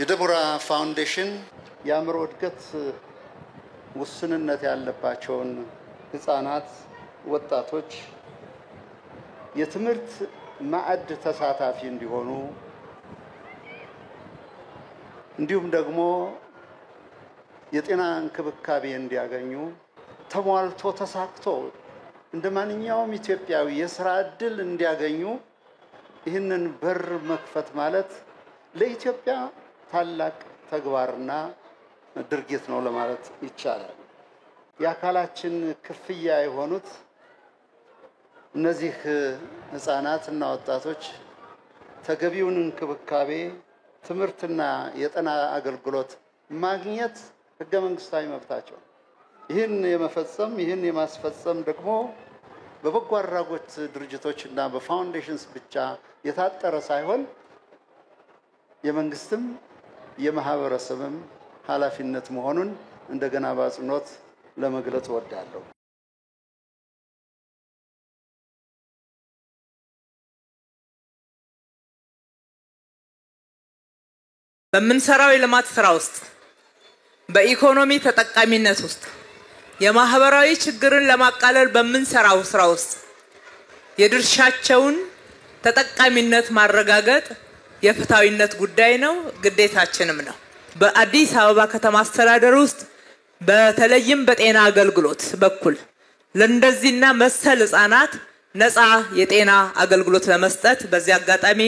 የደቦራ ፋውንዴሽን የአእምሮ እድገት ውስንነት ያለባቸውን ህፃናት ወጣቶች የትምህርት ማዕድ ተሳታፊ እንዲሆኑ እንዲሁም ደግሞ የጤና እንክብካቤ እንዲያገኙ ተሟልቶ ተሳክቶ እንደማንኛውም ኢትዮጵያዊ የሥራ ዕድል እንዲያገኙ ይህንን በር መክፈት ማለት ለኢትዮጵያ ታላቅ ተግባርና ድርጊት ነው ለማለት ይቻላል። የአካላችን ክፍያ የሆኑት እነዚህ ህፃናትና ወጣቶች ተገቢውን እንክብካቤ ትምህርትና የጤና አገልግሎት ማግኘት ህገ መንግስታዊ መብታቸው። ይህን የማስፈጸም ደግሞ በበጎ አድራጎት ድርጅቶችና በፋውንዴሽንስ ብቻ የታጠረ ሳይሆን የመንግስትም የማህበረሰብም ኃላፊነት መሆኑን እንደገና በአጽንኦት ለመግለጽ እወዳለሁ። በምንሰራው የልማት ስራ ውስጥ በኢኮኖሚ ተጠቃሚነት ውስጥ የማህበራዊ ችግርን ለማቃለል በምንሰራው ስራ ውስጥ የድርሻቸውን ተጠቃሚነት ማረጋገጥ የፍትሃዊነት ጉዳይ ነው፣ ግዴታችንም ነው። በአዲስ አበባ ከተማ አስተዳደር ውስጥ በተለይም በጤና አገልግሎት በኩል ለእንደዚህና መሰል ህፃናት ነፃ የጤና አገልግሎት ለመስጠት በዚህ አጋጣሚ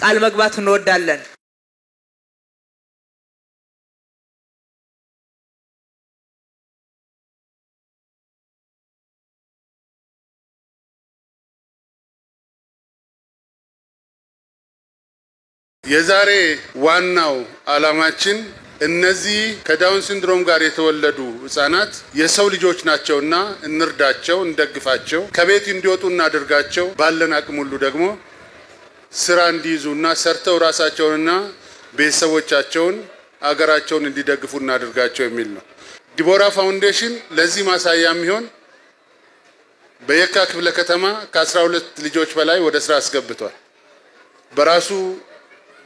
ቃል መግባት እንወዳለን። የዛሬ ዋናው ዓላማችን እነዚህ ከዳውን ሲንድሮም ጋር የተወለዱ ህፃናት የሰው ልጆች ናቸውና እንርዳቸው፣ እንደግፋቸው፣ ከቤት እንዲወጡ እናድርጋቸው፣ ባለን አቅም ሁሉ ደግሞ ስራ እንዲይዙና ሰርተው ራሳቸውንና ቤተሰቦቻቸውን አገራቸውን እንዲደግፉ እናድርጋቸው የሚል ነው። ዲቦራ ፋውንዴሽን ለዚህ ማሳያ የሚሆን በየካ ክፍለ ከተማ ከ12 ልጆች በላይ ወደ ስራ አስገብቷል። በራሱ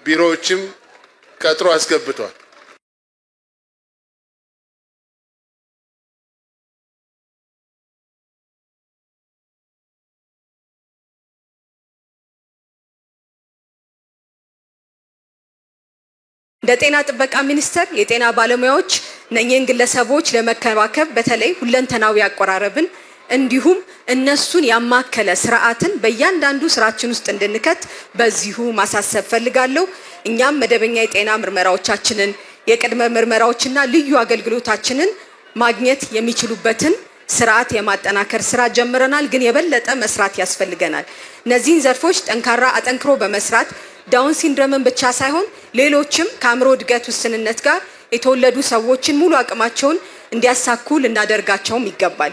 ቢሮዎችም ቀጥሮ አስገብቷል። እንደ ጤና ጥበቃ ሚኒስቴር የጤና ባለሙያዎች እነኚህን ግለሰቦች ለመከባከብ በተለይ ሁለንተናዊ አቆራረብን እንዲሁም እነሱን ያማከለ ስርዓትን በእያንዳንዱ ስራችን ውስጥ እንድንከት በዚሁ ማሳሰብ ፈልጋለሁ። እኛም መደበኛ የጤና ምርመራዎቻችንን የቅድመ ምርመራዎችና ልዩ አገልግሎታችንን ማግኘት የሚችሉበትን ስርዓት የማጠናከር ስራ ጀምረናል፣ ግን የበለጠ መስራት ያስፈልገናል። እነዚህን ዘርፎች አጠንክሮ በመስራት ዳውን ሲንድሮምን ብቻ ሳይሆን ሌሎችም ከአእምሮ እድገት ውስንነት ጋር የተወለዱ ሰዎችን ሙሉ አቅማቸውን እንዲያሳኩ ልናደርጋቸውም ይገባል።